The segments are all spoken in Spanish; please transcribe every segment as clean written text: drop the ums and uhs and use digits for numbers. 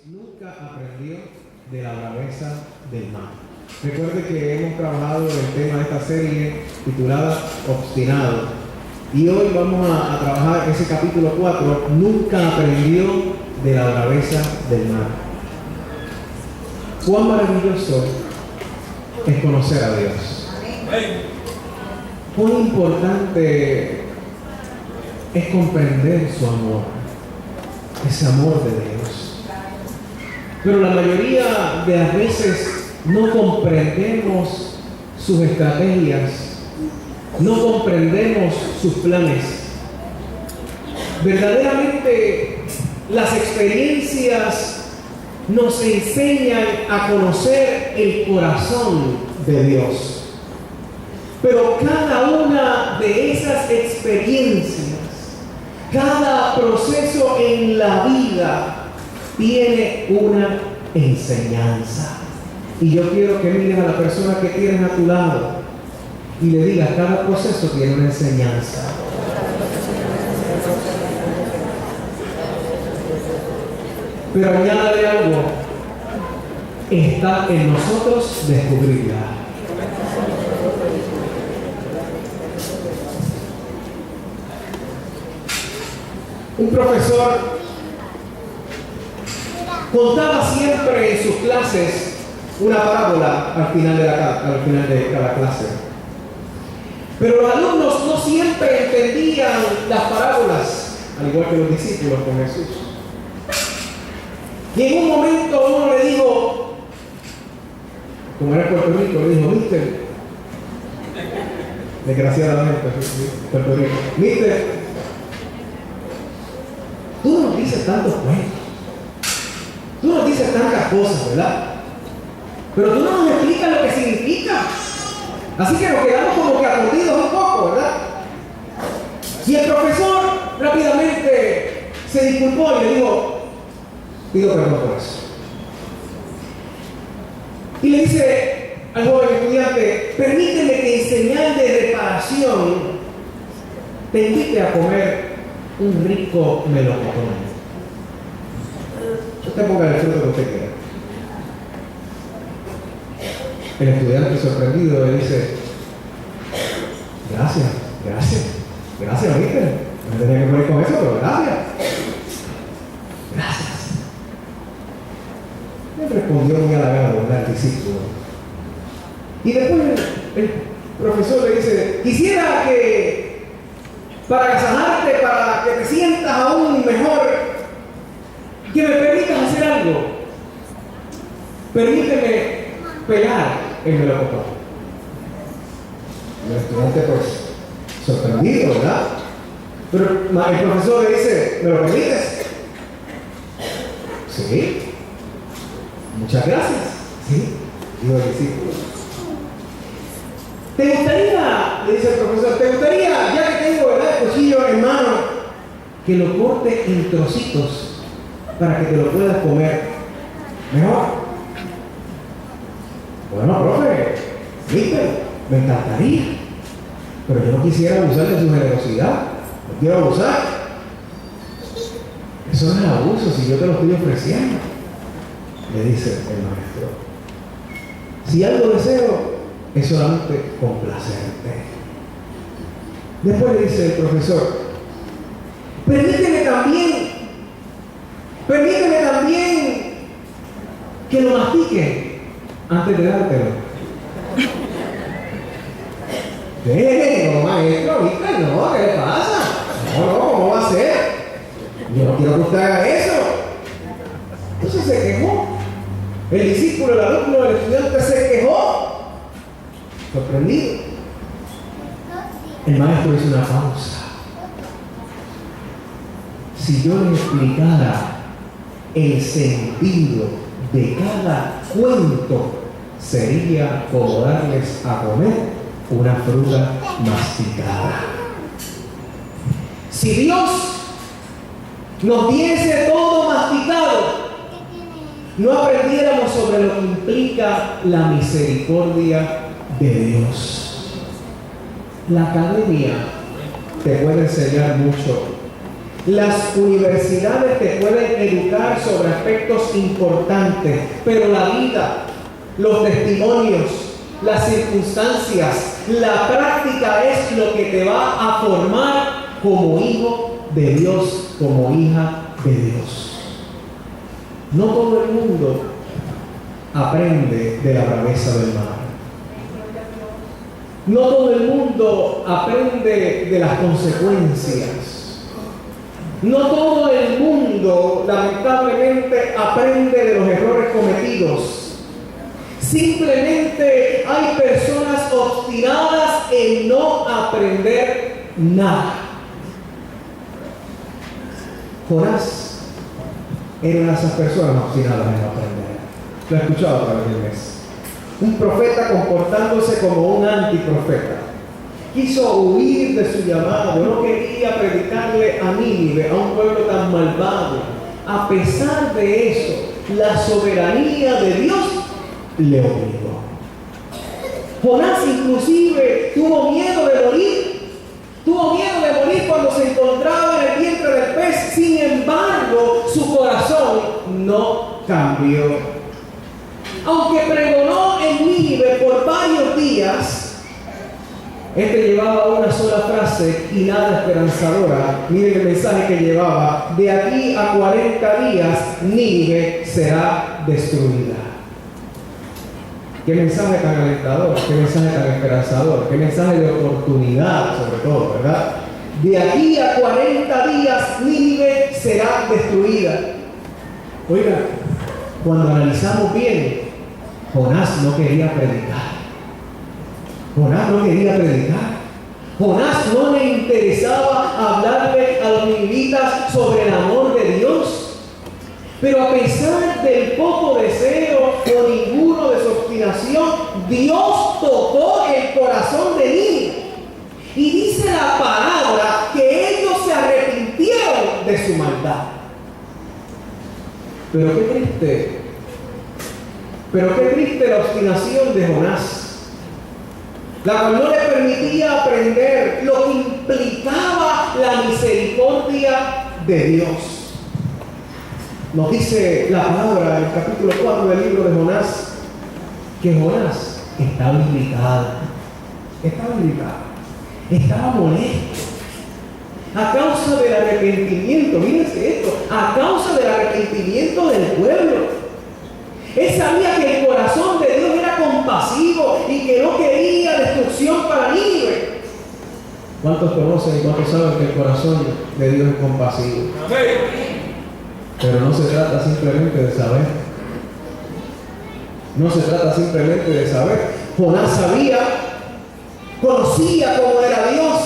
nunca aprendió de la braveza del mal. Recuerde que hemos trabajado el tema de esta serie titulada Obstinado. Y hoy vamos a trabajar ese capítulo 4, nunca aprendió de la braveza del mal. Cuán maravilloso es conocer a Dios. Cuán importante es comprender su amor, ese amor de Dios. Pero la mayoría de las veces no comprendemos sus estrategias, no comprendemos sus planes. Verdaderamente las experiencias nos enseñan a conocer el corazón de Dios. Pero cada una de esas experiencias, cada proceso en la vida tiene una enseñanza. Y yo quiero que mires a la persona que tienes a tu lado y le digas, cada proceso tiene una enseñanza. Pero añádale algo, está en nosotros descubrirla. Un profesor contaba siempre en sus clases una parábola al final de cada clase. Pero los alumnos no siempre entendían las parábolas, al igual que los discípulos con Jesús. Y en un momento uno le dijo, como era en Puerto Rico, le dijo, mister, desgraciadamente, Puerto Rico, mister, tú nos dices tantos cuentos, tú nos dices tantas cosas, ¿verdad? Pero tú no nos explicas lo que significa. Así que nos quedamos como que aturdidos un poco, ¿verdad? Y el profesor rápidamente se disculpó y le dijo, pido perdón por eso. Y le dice al joven estudiante, permíteme que en señal de reparación te invite a comer un rico melocotón. Usted ponga el fruto que usted quiera. El estudiante sorprendido le dice, gracias, ¿viste? No tenía que poner con eso, pero gracias. Él respondió muy halagado, ¿verdad? El discípulo. Y después el profesor le dice, quisiera que para agasajarte, para que te sientas aún mejor, que me permitas hacer algo. Permíteme pelar el melocotón. El estudiante pues sorprendido, ¿verdad? Pero el profesor le dice, ¿me lo permites? Sí. Muchas gracias. Sí. Dijo el discípulo. ¿Te gustaría, le dice el profesor, te gustaría, ya que tengo, ¿verdad?, el cuchillo en mano, que lo corte en trocitos para que te lo puedas comer mejor? Bueno, profe, ¿viste? Me encantaría, pero yo no quisiera abusar de su generosidad. No quiero abusar. Eso no es abuso si yo te lo estoy ofreciendo, le dice el maestro. Si algo deseo, es solamente complacerte. Después le dice el profesor, permíteme también que lo mastique antes de dártelo. No, maestro, ¿viste? No, ¿qué le pasa? No, ¿cómo va a ser? Yo no quiero que usted haga eso. Entonces se quejó. El discípulo, el alumno, el estudiante se quejó. Sorprendido. El maestro hizo una pausa. Si yo les explicara el sentido de cada cuento, sería como darles a comer una fruta masticada. Si Dios nos diese todo masticado, no aprendiéramos sobre lo que implica la misericordia de Dios. La academia te puede enseñar mucho, Las universidades te pueden educar sobre aspectos importantes, pero la vida, los testimonios, las circunstancias, la práctica es lo que te va a formar como hijo de Dios, como hija de Dios. No todo el mundo aprende de la braveza del mar. No todo el mundo aprende de las consecuencias. No todo el mundo, lamentablemente, aprende de los errores cometidos. Simplemente hay personas obstinadas en no aprender nada. Jonás era una de esas personas obstinadas en no aprender. Lo he escuchado a través del mes. Un profeta comportándose como un antiprofeta. Quiso huir de su llamado, no quería predicarle a Nínive, a un pueblo tan malvado. A pesar de eso, la soberanía de Dios le obligó. Jonás inclusive tuvo miedo de morir. Tuvo miedo de morir cuando se encontraba en el vientre del pez. Sin embargo, su corazón no cambió. Aunque pregonó en Nínive por varios días, este llevaba una sola frase y nada esperanzadora. Miren el mensaje que llevaba: de aquí a 40 días Nínive será destruida. Qué mensaje tan alentador, qué mensaje tan esperanzador, qué mensaje de oportunidad sobre todo, ¿verdad? De aquí a 40 días Nínive será destruida. Oiga, cuando analizamos bien, Jonás no quería predicar. Jonás no quería predicar. Jonás no le interesaba hablarle a los ninivitas sobre el amor de Dios. Pero a pesar del poco deseo o ninguno de su obstinación, Dios tocó el corazón de Nínive. Y dice la palabra que ellos se arrepintieron de su maldad. Pero qué triste la obstinación de Jonás, la cual no le permitía aprender lo que implicaba la misericordia de Dios. Nos dice la palabra en el capítulo 4 del libro de Jonás, que Jonás estaba irritado, estaba molesto, a causa del arrepentimiento. Mírense esto, a causa del arrepentimiento del pueblo. Él sabía que el corazón de Dios era compasivo y que no quería destrucción para Nínive. ¿Cuántos conocen y cuántos saben que el corazón de Dios es compasivo? Amén. Pero no se trata simplemente de saber. No se trata simplemente de saber. Jonás sabía, conocía cómo era Dios,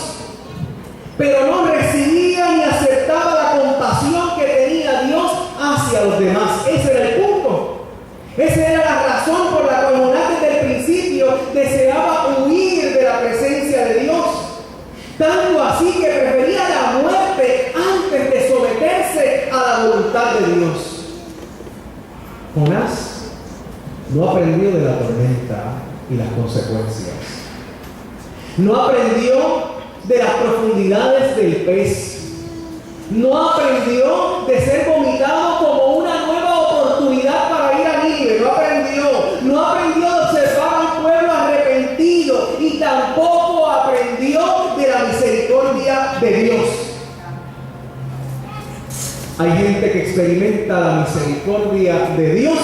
pero no recibía ni aceptaba la compasión que tenía Dios hacia los demás. Ese era el punto. Esa era la razón por la cual Jonás desde el principio deseaba huir de la presencia de Dios. Tanto así que prefería la muerte antes de someterse a la voluntad de Dios. Jonás no aprendió de la tormenta y las consecuencias. No aprendió de las profundidades del pez. No aprendió de ser vomitado como una nueva oportunidad para ir a Nínive. No aprendió de observar a un pueblo arrepentido y tampoco aprendió de la misericordia de Dios. Hay gente que experimenta la misericordia de Dios.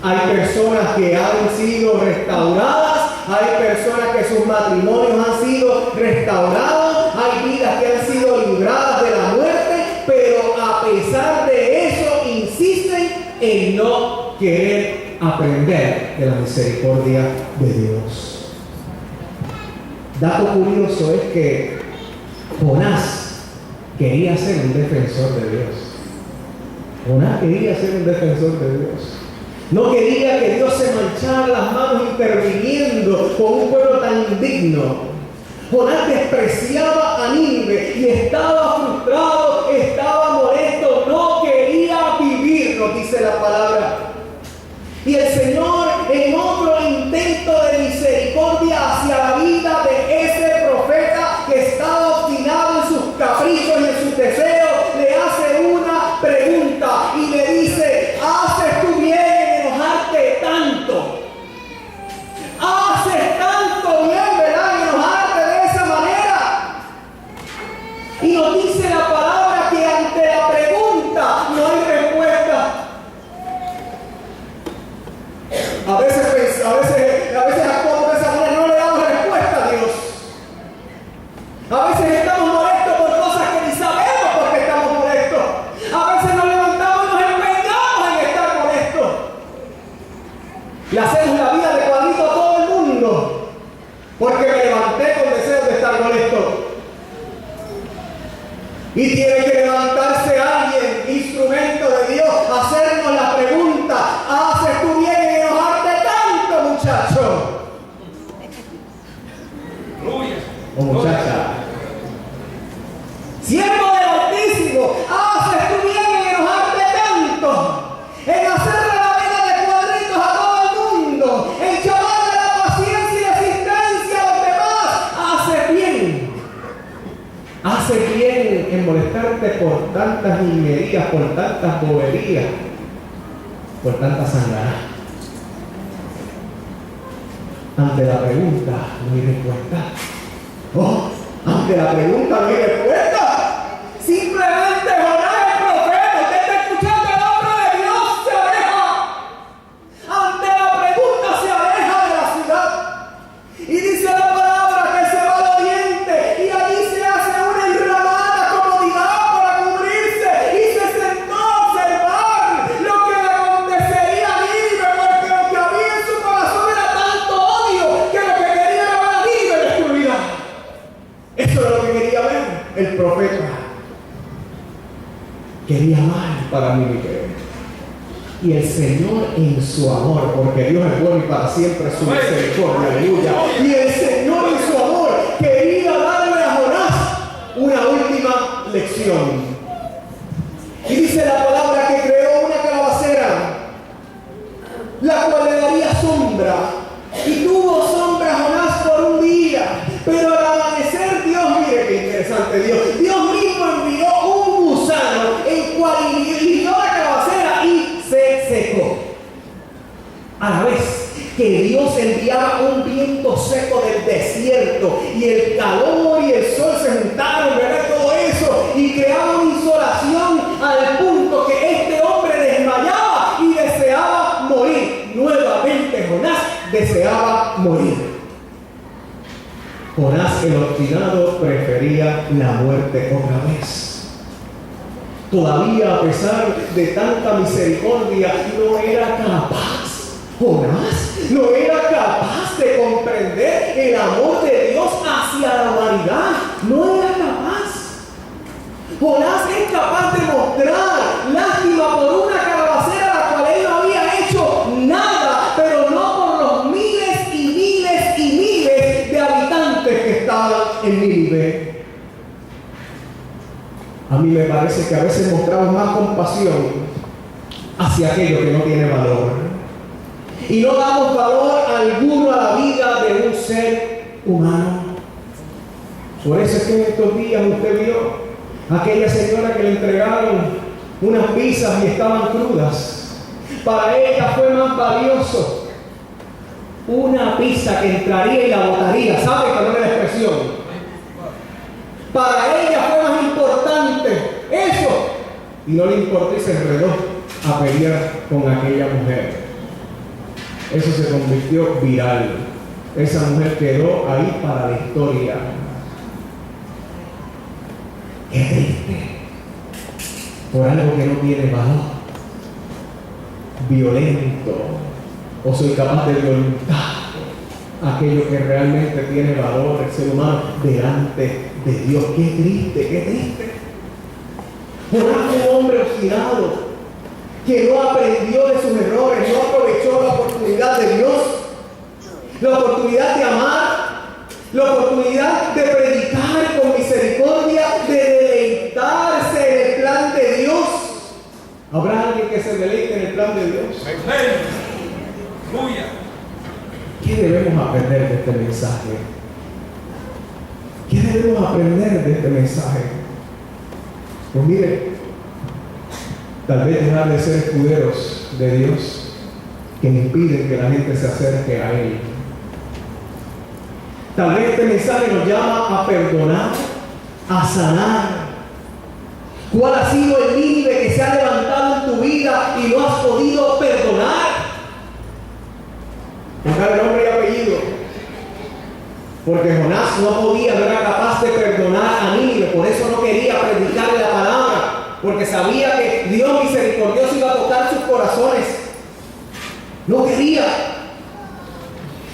Hay personas que han sido restauradas. Hay personas que sus matrimonios han sido restaurados. Hay vidas que han sido libradas de la muerte. Pero a pesar de eso insisten en no querer aprender de la misericordia de Dios. Dato curioso es que Jonás quería ser un defensor de Dios. Jonás quería ser un defensor de Dios. No quería que Dios se manchara las manos interviniendo con un pueblo tan indigno. Jonás despreciaba a Nínive y estaba frustrado, estaba molesto, no quería vivir, nos dice la palabra. Y el Señor, en otro intento de misericordia hacia la vida de ese profeta que estaba obstinado en sus caprichos y en sus deseos, por tantas niñerías, por tantas boberías, por tanta sangrada. Ante la pregunta no hay respuesta. Oh, ante la pregunta no hay respuesta. Simplemente Jonás el profeta, usted está escuchando el hombre de Dios, se aleja. Ante la pregunta se aleja de la ciudad. Y dice la palabra que se va al oriente y allí se hace una enramada comodidad para cubrirse y se sentó a observar lo que le acontecería a Nínive, porque lo que había en su corazón era tanto odio que lo que quería era ver a Nínive destruida. Eso es lo que quería ver el profeta. Quería mal para Nínive. Y el Señor en su amor, porque Dios es bueno y para siempre su misericordia, aleluya. Y el Señor en su amor quería darle a Jonás una última lección. Y dice la palabra que creó una calabacera, la cual le daría sombra. Y tuvo sombra Jonás por un día. Pero al amanecer Dios, mire qué interesante Dios mismo envió un gusano, el cual hirió la calabacera y se secó. A la vez que Dios enviaba un viento seco del desierto y el calor y el sol se juntaron, ¿verdad? Todo eso y creaba una insolación al punto que este hombre desmayaba y deseaba morir. Nuevamente Jonás deseaba morir. Jonás el obstinado prefería la muerte otra vez. Todavía a pesar de tanta misericordia no era capaz. Jonás no era capaz de comprender el amor de Dios hacia la humanidad. No era capaz. Jonás es capaz de mostrar lástima por una calabacera a la cual él no había hecho nada, pero no por los miles y miles y miles de habitantes que estaban en Nínive. A mí me parece que a veces mostramos más compasión hacia aquello que no tiene valor. Y no damos valor alguno a la vida de un ser humano. Por eso es que en estos días usted vio a aquella señora que le entregaron unas pizzas y estaban crudas. Para ella fue más valioso una pizza que entraría y la botaría. ¿Sabe cuál es la expresión? Para ella fue más importante eso. Y no le importó y se enredó a pelear con aquella mujer. Eso se convirtió viral. Esa mujer quedó ahí para la historia. Qué triste. Por algo que no tiene valor. Violento. O soy capaz de violentar aquello que realmente tiene valor, el ser humano, delante de Dios. Qué triste, qué triste. Jonás fue un hombre obstinado que no aprendió de sus errores, no aprovechó la oportunidad de Dios, la oportunidad de amar, la oportunidad de predicar con misericordia, de deleitarse en el plan de Dios. ¿Habrá alguien que se deleite en el plan de Dios? ¿Qué debemos aprender de este mensaje? ¿Qué debemos aprender de este mensaje? Pues mire, tal vez dejar de ser escuderos de Dios que impiden que la gente se acerque a Él. Tal vez este mensaje nos llama a perdonar, a sanar. ¿Cuál ha sido el Nínive que se ha levantado en tu vida y no has podido perdonar? Buscar el nombre y apellido. Porque Jonás no podía, no era capaz de perdonar a Nínive, por eso no quería predicarle la palabra, porque sabía que Dios misericordioso iba a tocar sus corazones. No quería.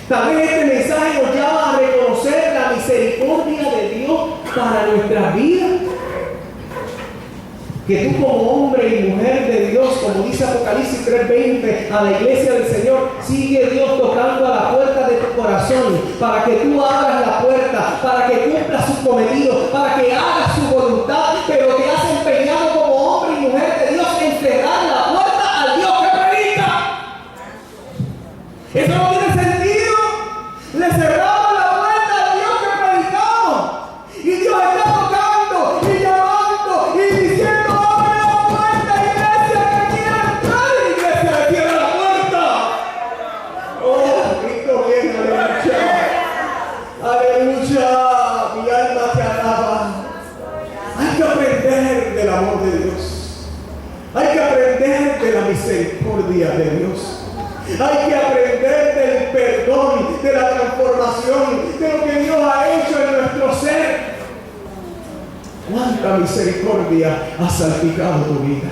Tal vez este mensaje nos llama a reconocer la misericordia de Dios para nuestras vidas. Que tú como hombre y mujer de Dios, como dice Apocalipsis 3:20, a la iglesia del Señor, sigue Dios tocando a la puerta de tu corazón, para que tú abras la puerta, para que cumplas sus cometidos, para que hagas su voluntad, pero te has empeñado como hombre y mujer de Dios en cerrar la puerta al Dios que predica. Eso no tiene sentido. Le cerramos la puerta al Dios que predicamos. Y Dios está tocando y llamando y diciendo: Dios. Hay que aprender de la misericordia de Dios. Hay que aprender del perdón, de la transformación, de lo que Dios ha hecho en nuestro ser. ¿Cuánta misericordia ha salpicado tu vida?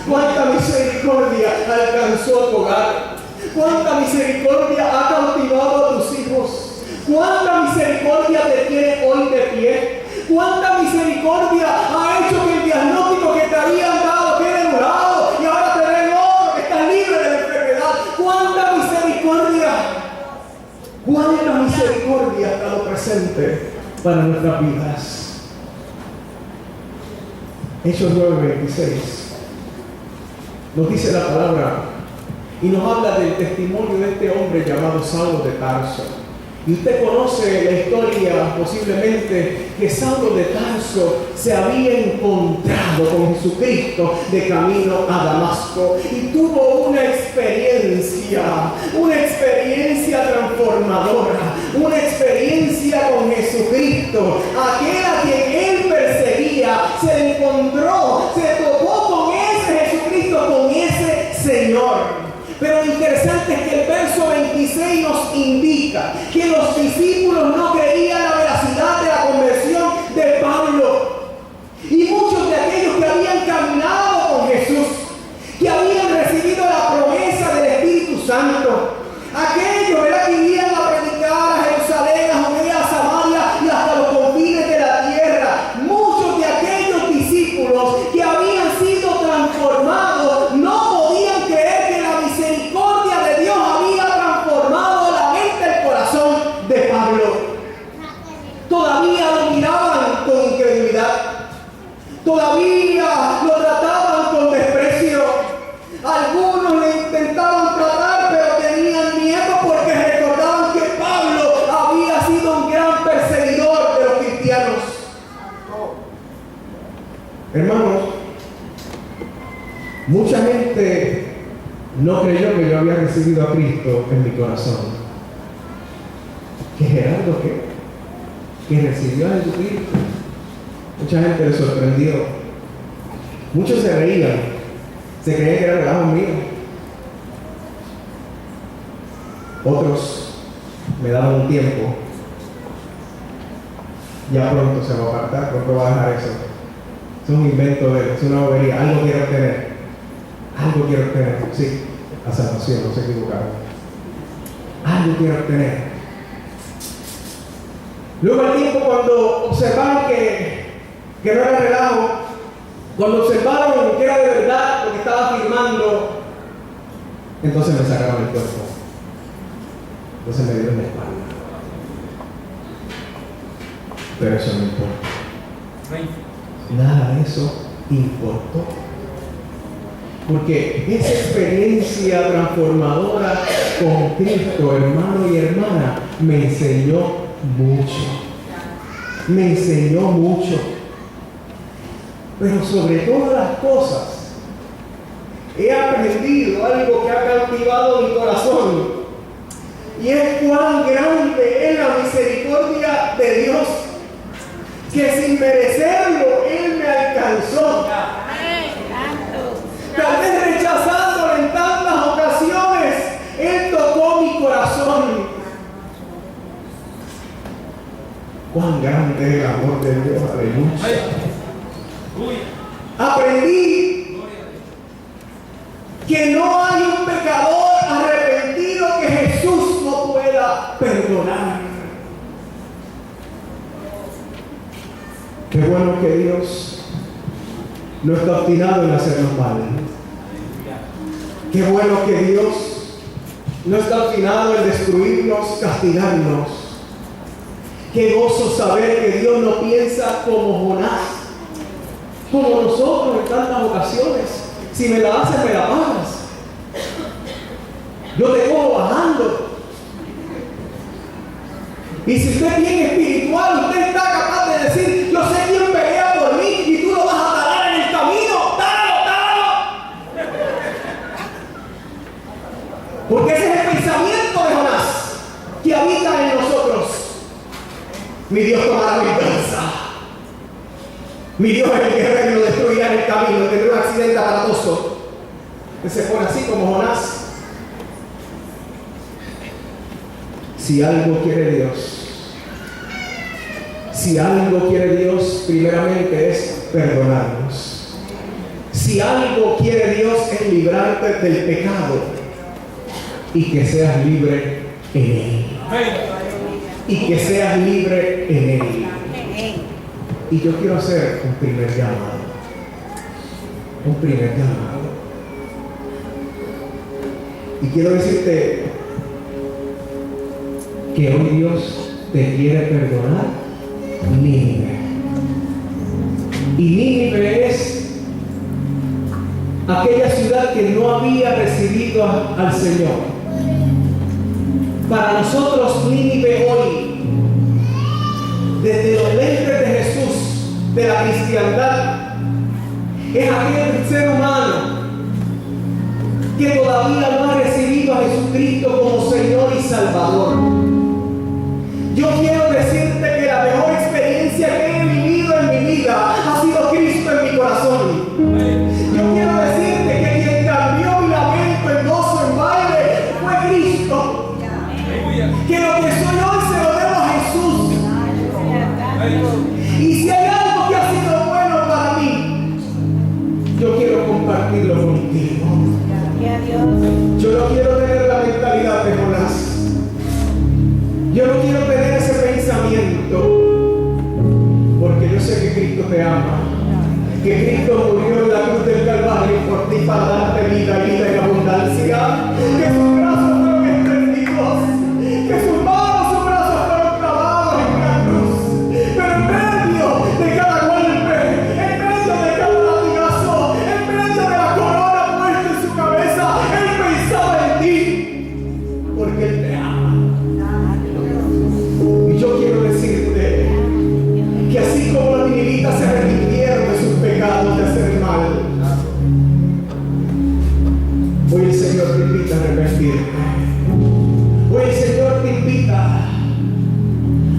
¿Cuánta misericordia alcanzó tu hogar? ¿Cuánta misericordia ha cautivado a tus hijos? ¿Cuánta misericordia te tiene hoy de pie? ¿Cuánta misericordia ha hecho que el diagnóstico que te habían dado quede anulado y ahora te ven que estás libre de la enfermedad? ¿Cuánta misericordia? ¿Cuánta misericordia ha estado presente para nuestras vidas? Hechos 9:26 nos dice la palabra y nos habla del testimonio de este hombre llamado Saulo de Tarso. Y usted conoce la historia posiblemente que Saulo de Tarso se había encontrado con Jesucristo de camino a Damasco y tuvo una experiencia transformadora, una experiencia con Jesucristo. Aquel a quien él perseguía se encontró, se topó con ese Jesucristo, con ese Señor. Pero lo interesante es que el verso 26 nos indica que los discípulos no creían la veracidad de la conversión de Pablo. Y muchos de aquellos que habían caminado con Jesús, que habían recibido la promesa del Espíritu Santo, aquellos, ¿verdad?, que irían a predicar a Jerusalén, a Judea, a Samaria y hasta los confines de la tierra, muchos de aquellos discípulos que habían sido transformados no podían creer que la misericordia de Dios había transformado la mente y el corazón de Pablo. Todavía lo miraban con incredulidad, todavía lo trataban con desprecio. Algunos le intentaban tratar, pero tenían miedo porque recordaban que Pablo había sido un gran perseguidor de los cristianos. Hermanos, mucha gente no creyó que yo había recibido a Cristo en mi corazón. ¿Que Gerardo qué? ¿Que recibió a Jesucristo? Mucha gente le sorprendió. Muchos se reían, se creían que era relajo mío. Otros me daban un tiempo. Ya pronto se va a apartar, pronto va a dejar eso. Es un invento de él, es una bobería. Algo quiero obtener. Algo quiero obtener. Sí, la salvación, no se equivocaron. Algo quiero obtener. Luego al tiempo, cuando observaron que no era relajo, cuando observaron que era de verdad lo que estaba afirmando, entonces me sacaron el cuerpo. Entonces me dieron la espalda. Pero eso no importa. Nada de eso importó. Porque esa experiencia transformadora con Cristo, hermano y hermana, me enseñó mucho. Me enseñó mucho. Pero sobre todas las cosas, he aprendido algo que ha cautivado mi corazón. Y es cuán grande es la misericordia de Dios, que sin merecerlo Él me alcanzó. Tal vez rechazándolo en tantas ocasiones, Él tocó mi corazón. Cuán grande es el amor de Dios, aleluya. Aprendí que no hay un pecador arrepentido que Jesús no pueda perdonar. Qué bueno que Dios no está obstinado en hacernos mal. Qué bueno que Dios no está obstinado en destruirnos, castigarnos. Qué gozo saber que Dios no piensa como Jonás, como nosotros en tantas ocasiones. Si me la haces, me la pagas. Yo te cojo bajando. Y si usted es bien espiritual, usted está capaz de decir: yo sé quién pelea por mí y tú lo vas a talar en el camino. ¡Tálalo! Porque ese es el pensamiento de Jonás que habita en nosotros. Mi Dios tomará venganza. Mi Dios es el guerrero y lo destruirá en el camino. que se pone así como Jonás. Si algo quiere Dios, primeramente es perdonarnos. Si algo quiere Dios es librarte del pecado y que seas libre en Él. Y que seas libre en Él. Y yo quiero hacer un primer llamado. Y quiero decirte que hoy Dios te quiere perdonar. Nínive. Y Nínive es aquella ciudad que no había recibido al Señor. Para nosotros Nínive hoy, desde los lentes de Jesús, de la cristiandad, es aquel ser humano que todavía no ha recibido a Jesucristo como Señor y Salvador. Yo quiero decirte que la mejor experiencia que he vivido en mi vida ha sido Cristo en mi corazón. Yo quiero decirte que quien cambió mi lamento en gozo, en baile, fue Cristo. Que lo que soy hoy se lo debo a Jesús. Y si hay algo que ha sido bueno para mí, yo quiero compartirlo contigo. Yo no quiero tener la mentalidad de Jonás. Yo no quiero tener ese pensamiento, porque yo sé que Cristo te ama, que Cristo murió en la cruz del Calvario por ti para darte vida y vida en abundancia, que sus brazos fueron extendidos, que sus manos, sus brazos fueron clavados en la cruz, pero en medio de cada golpe, en medio de cada latigazo, en medio de la corona puesta en su cabeza, Él pensaba en ti, porque Él te ama. Y yo quiero decirte que así como los ninivitas se arrepintieron de sus pecados de hacer mal, hoy el Señor te invita a arrepentirte. Hoy el Señor te invita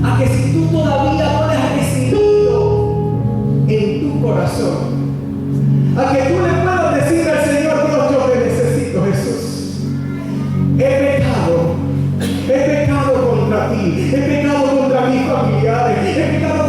a que si tú todavía no le has recibido en tu corazón, a que tú le puedas decir al Señor: Dios, yo te necesito, Jesús. He pecado contra ti, he pecado contra mis familiares, he pecado